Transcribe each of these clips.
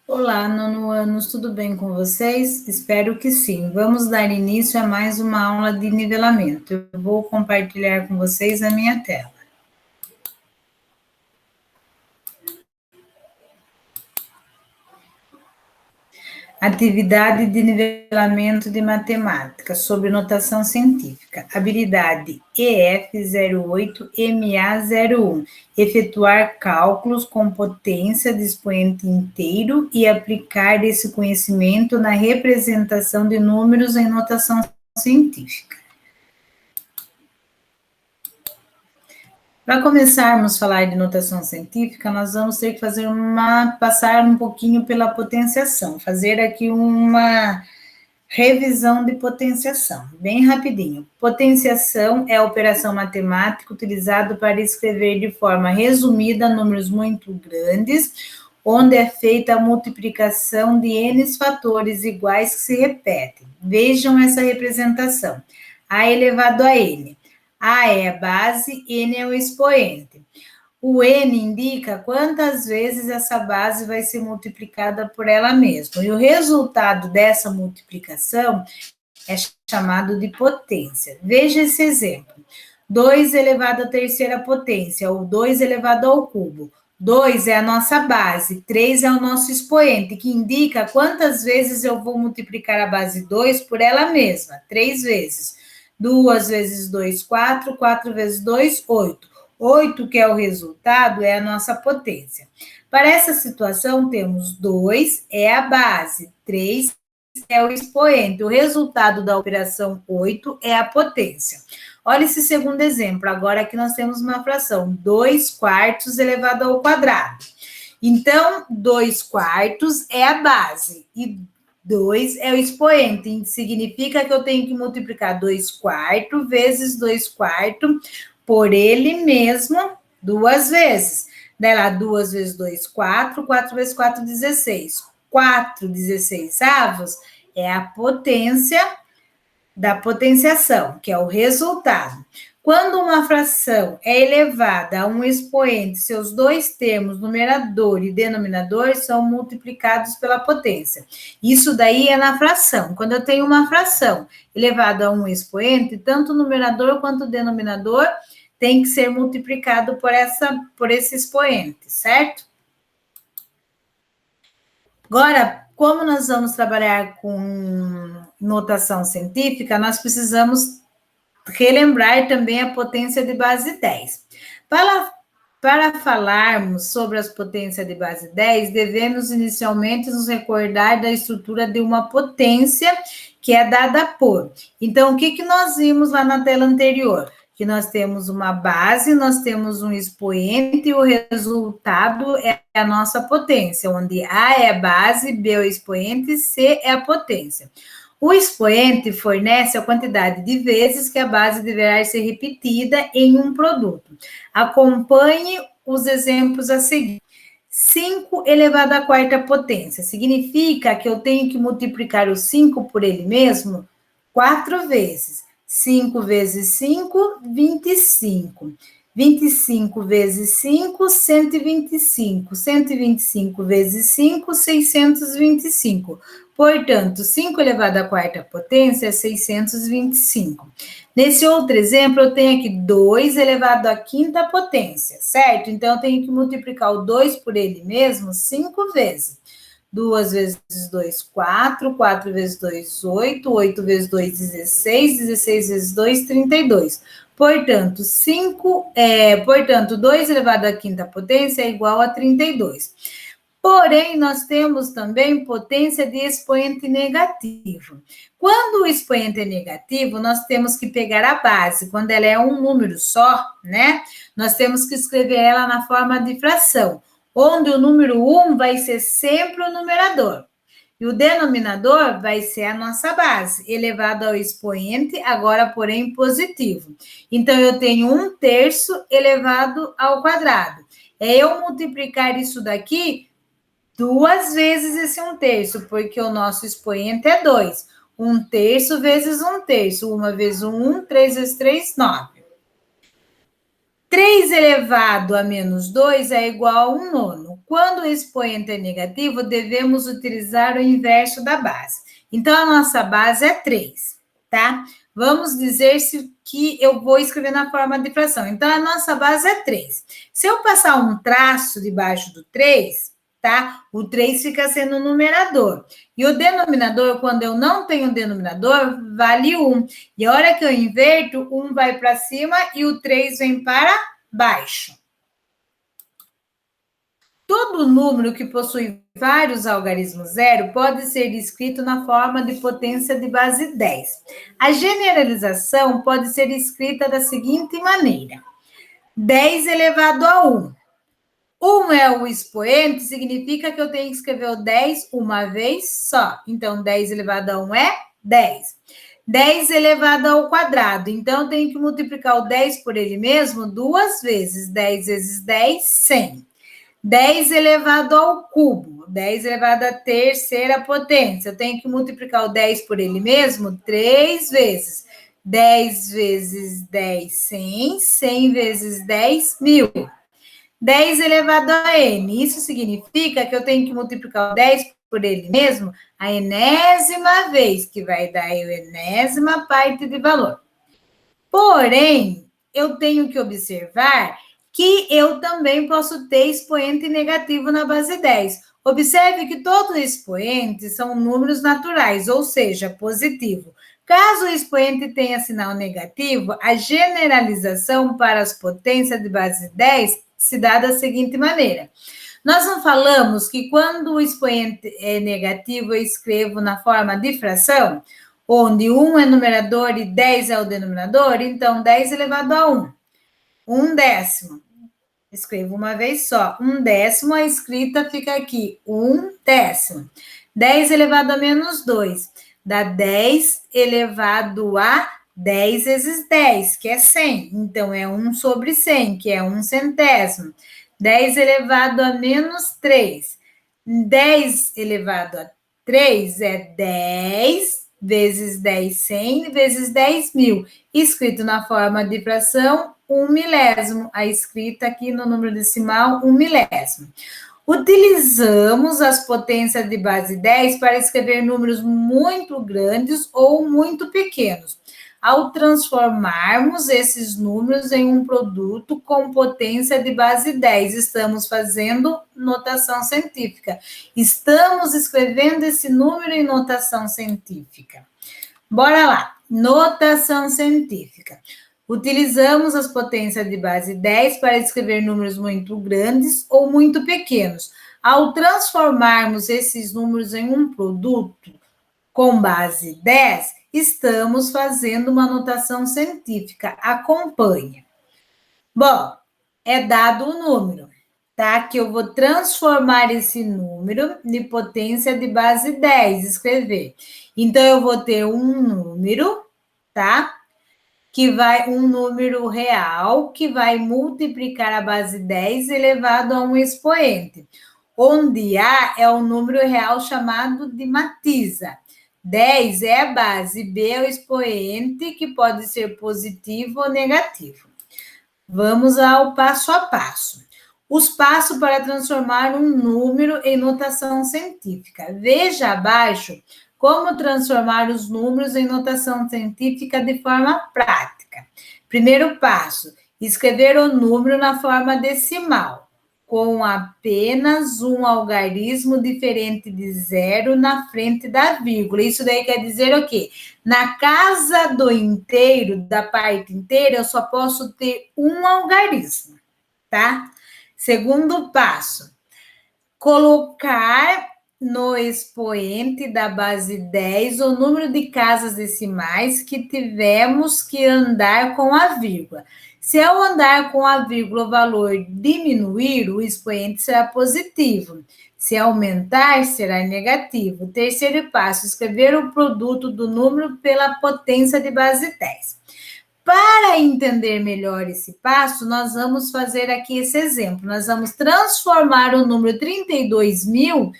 Olá, nono anos, tudo bem com vocês? Espero que sim. Vamos dar início a mais uma aula de nivelamento. Eu vou compartilhar com vocês a minha tela. Atividade de nivelamento de matemática sobre notação científica. Habilidade EF08MA01. Efetuar cálculos com potência de expoente inteiro e aplicar esse conhecimento na representação de números em notação científica. Para começarmos a falar de notação científica, nós vamos ter que passar um pouquinho pela potenciação, fazer aqui uma revisão de potenciação, bem rapidinho. Potenciação é a operação matemática utilizada para escrever de forma resumida números muito grandes, onde é feita a multiplicação de n fatores iguais que se repetem. Vejam essa representação. A elevado a n. A é a base, N é o expoente. O N indica quantas vezes essa base vai ser multiplicada por ela mesma. E o resultado dessa multiplicação é chamado de potência. Veja esse exemplo. 2 elevado à terceira potência, ou 2 elevado ao cubo. 2 é a nossa base, 3 é o nosso expoente, que indica quantas vezes eu vou multiplicar a base 2 por ela mesma, 3 vezes. 2 vezes 2, 4, 4 vezes 2, 8. 8, que é o resultado, é a nossa potência. Para essa situação, temos 2 é a base, 3 é o expoente. O resultado da operação 8 é a potência. Olha esse segundo exemplo. Agora aqui nós temos uma fração, 2 quartos elevado ao quadrado. Então, 2 quartos é a base e 2 é o expoente. Significa que eu tenho que multiplicar 2 quartos vezes 2 quartos por ele mesmo 2 vezes. Daí lá, 2 vezes 2, 4. 4 vezes 4, 16. 4 16avos é a potência da potenciação, que é o resultado. Quando uma fração é elevada a um expoente, seus dois termos, numerador e denominador, são multiplicados pela potência. Isso daí é na fração. Quando eu tenho uma fração elevada a um expoente, tanto o numerador quanto o denominador tem que ser multiplicado por esse expoente, certo? Agora, como nós vamos trabalhar com notação científica, nós precisamos relembrar também a potência de base 10. Para falarmos sobre as potências de base 10, devemos inicialmente nos recordar da estrutura de uma potência que é dada por. Então, o que nós vimos lá na tela anterior? Que nós temos uma base, nós temos um expoente e o resultado é a nossa potência, onde A é a base, B é o expoente, C é a potência. O expoente fornece a quantidade de vezes que a base deverá ser repetida em um produto. Acompanhe os exemplos a seguir. 5 elevado à quarta potência. Significa que eu tenho que multiplicar o 5 por ele mesmo 4 vezes. 5 vezes 5, 25. 25 vezes 5, 125. 125 vezes 5, 625. Portanto, 5 elevado à quarta potência é 625. Nesse outro exemplo, eu tenho aqui 2 elevado à quinta potência, certo? Então, eu tenho que multiplicar o 2 por ele mesmo 5 vezes. 2 vezes 2, 4. 4 vezes 2, 8. 8 vezes 2, 16. 16 vezes 2, 32. Portanto, 2 elevado à quinta potência é igual a 32. Porém, nós temos também potência de expoente negativo. Quando o expoente é negativo, nós temos que pegar a base. Quando ela é um número só, né? Nós temos que escrever ela na forma de fração, onde o número 1 vai ser sempre o numerador. E o denominador vai ser a nossa base, elevado ao expoente, agora, porém, positivo. Então, eu tenho 1/3 elevado ao quadrado. É eu multiplicar isso daqui 2 vezes esse 1/3, porque o nosso expoente é 2. 1/3 vezes 1/3. 1 vezes 1, 3 vezes 3, 9. 3 elevado a menos 2 é igual a 1 nono. Quando o expoente é negativo, devemos utilizar o inverso da base. Então, a nossa base é 3, tá? Vamos dizer que eu vou escrever na forma de fração. Então, a nossa base é 3. Se eu passar um traço debaixo do 3, tá? O 3 fica sendo o numerador. E o denominador, quando eu não tenho denominador, vale 1. E a hora que eu inverto, 1 vai para cima e o 3 vem para baixo. Todo número que possui vários algarismos zero pode ser escrito na forma de potência de base 10. A generalização pode ser escrita da seguinte maneira: 10 elevado a 1. 1 é o expoente, significa que eu tenho que escrever o 10 uma vez só. Então, 10 elevado a 1 é 10. 10 elevado ao quadrado. Então, eu tenho que multiplicar o 10 por ele mesmo duas vezes. 10 vezes 10, 100. 10 elevado ao cubo, 10 elevado à terceira potência. Eu tenho que multiplicar o 10 por ele mesmo 3 vezes. 10 vezes 10, 100. 100 vezes 10, 1000. 10 elevado a n. Isso significa que eu tenho que multiplicar o 10 por ele mesmo a enésima vez, que vai dar a enésima parte de valor. Porém, eu tenho que observar que eu também posso ter expoente negativo na base 10. Observe que todos os expoentes são números naturais, ou seja, positivo. Caso o expoente tenha sinal negativo, a generalização para as potências de base 10 se dá da seguinte maneira. Nós não falamos que quando o expoente é negativo, eu escrevo na forma de fração, onde 1 é numerador e 10 é o denominador? Então, 10 elevado a 1. 1 décimo. Escrevo uma vez só. 1 décimo, a escrita fica aqui. 1 décimo. 10 elevado a menos 2. Dá 10 elevado a 10 vezes 10, que é 100. Então, é 1 sobre 100, que é 1 centésimo. 10 elevado a menos 3. 10 elevado a 3 é 10 vezes 10, 100, vezes 10 mil. Escrito na forma de fração, 1 milésimo. A escrita aqui no número decimal, 1 milésimo. Utilizamos as potências de base 10 para escrever números muito grandes ou muito pequenos. Ao transformarmos esses números em um produto com potência de base 10, estamos fazendo notação científica. Estamos escrevendo esse número em notação científica. Bora lá, notação científica. Utilizamos as potências de base 10 para escrever números muito grandes ou muito pequenos. Ao transformarmos esses números em um produto com base 10, estamos fazendo uma notação científica. Acompanhe. Bom, é dado o número, tá? Que eu vou transformar esse número de potência de base 10, escrever. Então, eu vou ter um número, tá? Que vai, um número real, que vai multiplicar a base 10 elevado a um expoente, onde A é o número real chamado de matiza. 10 é a base, B é o expoente, que pode ser positivo ou negativo. Vamos ao passo a passo. Os passos para transformar um número em notação científica. Veja abaixo como transformar os números em notação científica de forma prática. Primeiro passo, escrever o número na forma decimal, com apenas um algarismo diferente de zero na frente da vírgula. Isso daí quer dizer o quê? Na casa do inteiro, da parte inteira, eu só posso ter um algarismo, tá? Segundo passo, colocar no expoente da base 10 o número de casas decimais que tivemos que andar com a vírgula. Se ao andar com a vírgula o valor diminuir, o expoente será positivo. Se aumentar, será negativo. Terceiro passo, escrever o produto do número pela potência de base 10. Para entender melhor esse passo, nós vamos fazer aqui esse exemplo. Nós vamos transformar o número 32.000,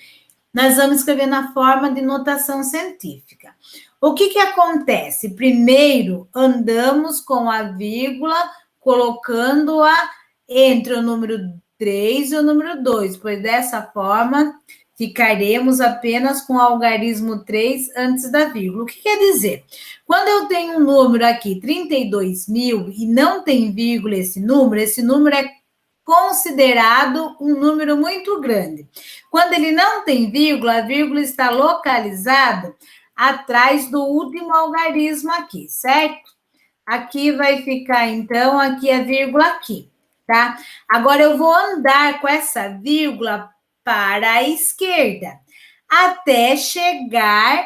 nós vamos escrever na forma de notação científica. O que acontece? Primeiro, andamos com a vírgula colocando-a entre o número 3 e o número 2, pois dessa forma ficaremos apenas com o algarismo 3 antes da vírgula. O que quer dizer? Quando eu tenho um número aqui, 32.000, e não tem vírgula esse número é considerado um número muito grande. Quando ele não tem vírgula, a vírgula está localizado atrás do último algarismo aqui, certo? Aqui vai ficar, então, aqui a vírgula aqui, tá? Agora eu vou andar com essa vírgula para a esquerda, até chegar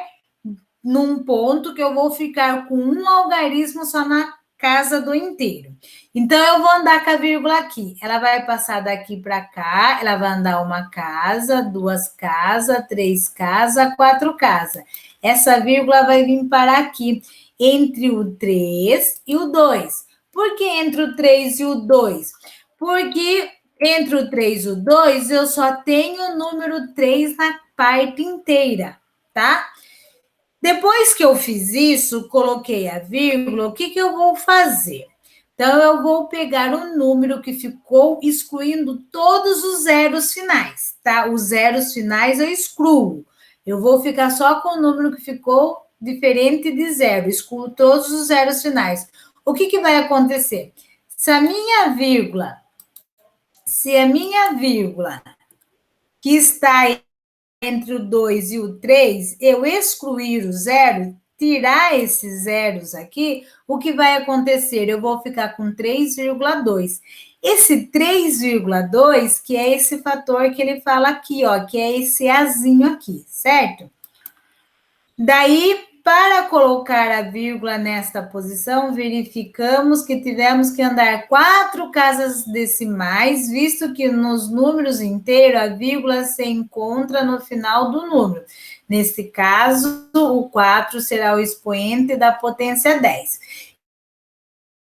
num ponto que eu vou ficar com um algarismo só na casa do inteiro. Então, eu vou andar com a vírgula aqui. Ela vai passar daqui para cá, ela vai andar uma casa, duas casas, três casas, quatro casas. Essa vírgula vai vir parar aqui, entre o 3 e o 2. Por que entre o 3 e o 2? Porque entre o 3 e o 2, eu só tenho o número 3 na parte inteira, tá? Depois que eu fiz isso, coloquei a vírgula, o que eu vou fazer? Então, eu vou pegar o número que ficou, excluindo todos os zeros finais, tá? Os zeros finais eu excluo. Eu vou ficar só com o número que ficou diferente de zero, excluo todos os zeros finais. O que vai acontecer? Se a minha vírgula que está entre o 2 e o 3, eu excluir o zero, tirar esses zeros aqui, o que vai acontecer? Eu vou ficar com 3,2. Esse 3,2, que é esse fator que ele fala aqui, ó, que é esse azinho aqui, certo? Daí, para colocar a vírgula nesta posição, verificamos que tivemos que andar 4 casas decimais, visto que nos números inteiros a vírgula se encontra no final do número. Nesse caso, o 4 será o expoente da potência 10.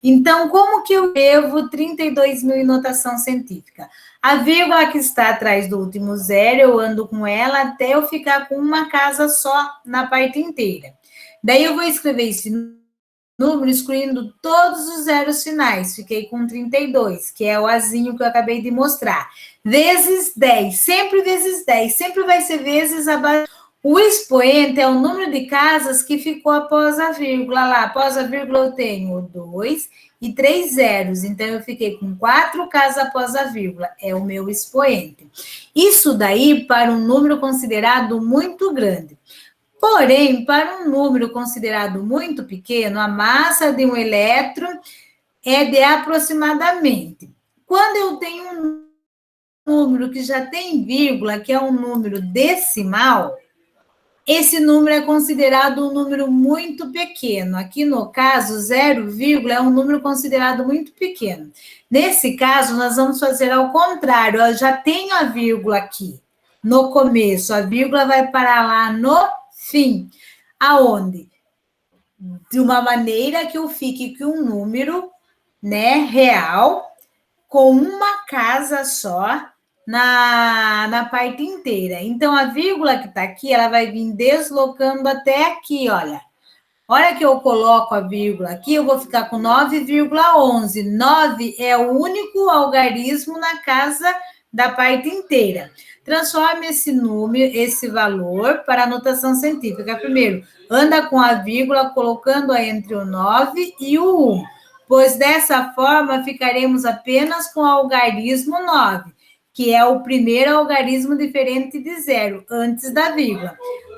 Então, como que eu escrevo 32.000 em notação científica? A vírgula que está atrás do último zero, eu ando com ela até eu ficar com uma casa só na parte inteira. Daí eu vou escrever esse número excluindo todos os zeros finais. Fiquei com 32, que é o azinho que eu acabei de mostrar. Vezes 10, sempre vezes 10, sempre vai ser vezes abaixo. O expoente é o número de casas que ficou após a vírgula. Lá, após a vírgula, eu tenho 2 e 3 zeros. Então, eu fiquei com 4 casas após a vírgula. É o meu expoente. Isso daí para um número considerado muito grande. Porém, para um número considerado muito pequeno, a massa de um elétron é de aproximadamente. Quando eu tenho um número que já tem vírgula, que é um número decimal, esse número é considerado um número muito pequeno. Aqui no caso, 0, é um número considerado muito pequeno. Nesse caso, nós vamos fazer ao contrário. Eu já tenho a vírgula aqui no começo, a vírgula vai parar lá no fim. Aonde? De uma maneira que eu fique com um número, né, real, com uma casa só na parte inteira. Então, a vírgula que está aqui, ela vai vir deslocando até aqui, olha. A hora que eu coloco a vírgula aqui, eu vou ficar com 9,11. 9 é o único algarismo na casa da parte inteira. Transforme esse número, esse valor, para a notação científica. Primeiro, anda com a vírgula, colocando-a entre o 9 e o 1, pois dessa forma ficaremos apenas com o algarismo 9, que é o primeiro algarismo diferente de zero, antes da vírgula.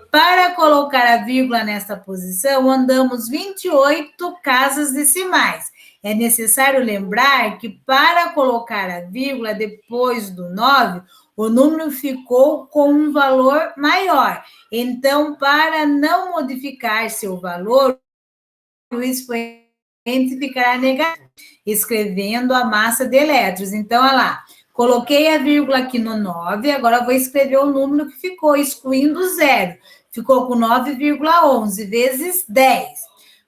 Para colocar a vírgula nesta posição, andamos 28 casas decimais. É necessário lembrar que para colocar a vírgula depois do 9, o número ficou com um valor maior. Então, para não modificar seu valor, o expoente ficará negativo, escrevendo a massa de elétrons. Então, olha lá, coloquei a vírgula aqui no 9, agora vou escrever o número que ficou, excluindo o zero. Ficou com 9,11 vezes 10.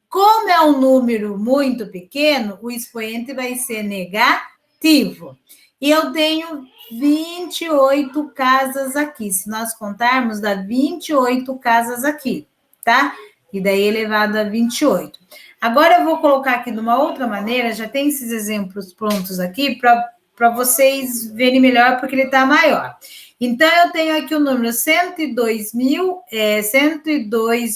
Como é um número muito pequeno, o expoente vai ser negativo. E eu tenho 28 casas aqui. Se nós contarmos, dá 28 casas aqui, tá? E daí elevado a 28. Agora eu vou colocar aqui de uma outra maneira, já tem esses exemplos prontos aqui para vocês verem melhor, porque ele está maior. Então, eu tenho aqui o número 102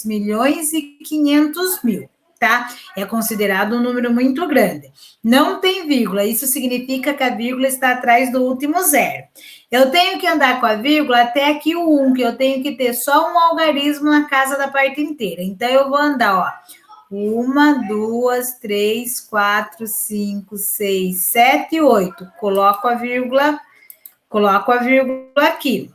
milhões e 500 mil, tá? É considerado um número muito grande. Não tem vírgula, isso significa que a vírgula está atrás do último zero. Eu tenho que andar com a vírgula até aqui o 1, que eu tenho que ter só um algarismo na casa da parte inteira. Então, eu vou andar, ó, 1, 2, 3, 4, 5, 6, 7, 8. Coloco a vírgula aqui.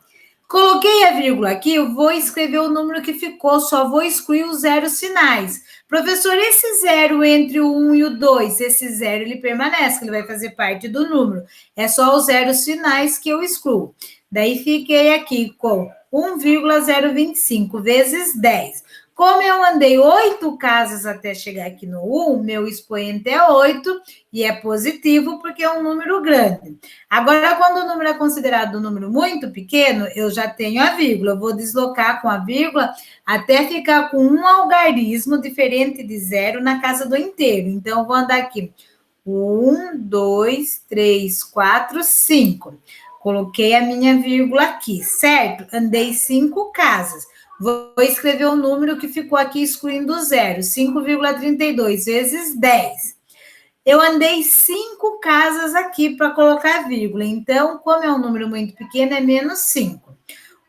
Coloquei a vírgula aqui, eu vou escrever o número que ficou, só vou excluir os zeros finais. Professor, esse zero entre o 1 e o 2, esse zero ele permanece, ele vai fazer parte do número. É só os zeros finais que eu excluo. Daí fiquei aqui com 1,025 vezes 10. Como eu andei 8 casas até chegar aqui no 1, meu expoente é 8 e é positivo porque é um número grande. Agora, quando o número é considerado um número muito pequeno, eu já tenho a vírgula. Eu vou deslocar com a vírgula até ficar com um algarismo diferente de zero na casa do inteiro. Então, eu vou andar aqui. 1, 2, 3, 4, 5. Coloquei a minha vírgula aqui, certo? Andei 5 casas. Vou escrever o número que ficou aqui excluindo o zero. 5,32 vezes 10. Eu andei 5 casas aqui para colocar vírgula. Então, como é um número muito pequeno, é menos 5.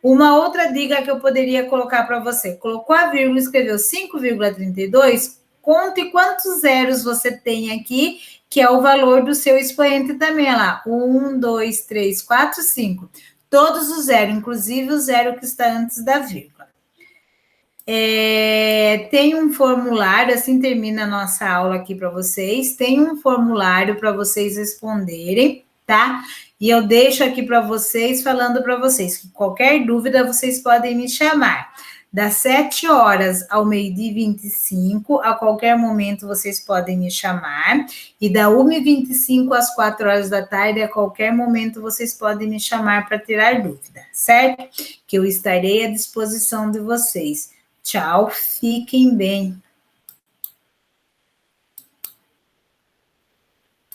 Uma outra dica que eu poderia colocar para você. Colocou a vírgula e escreveu 5,32, conte quantos zeros você tem aqui, que é o valor do seu expoente também. Olha lá, 1, 2, 3, 4, 5. Todos os zeros, inclusive o zero que está antes da vírgula. Tem um formulário, assim termina a nossa aula aqui para vocês. Tem um formulário para vocês responderem, tá? E eu deixo aqui para vocês, falando para vocês que qualquer dúvida vocês podem me chamar. Das 7 horas ao meio-dia e 25, a qualquer momento vocês podem me chamar. E da 1h25 às 4 horas da tarde, a qualquer momento vocês podem me chamar para tirar dúvida, certo? Que eu estarei à disposição de vocês. Tchau, fiquem bem.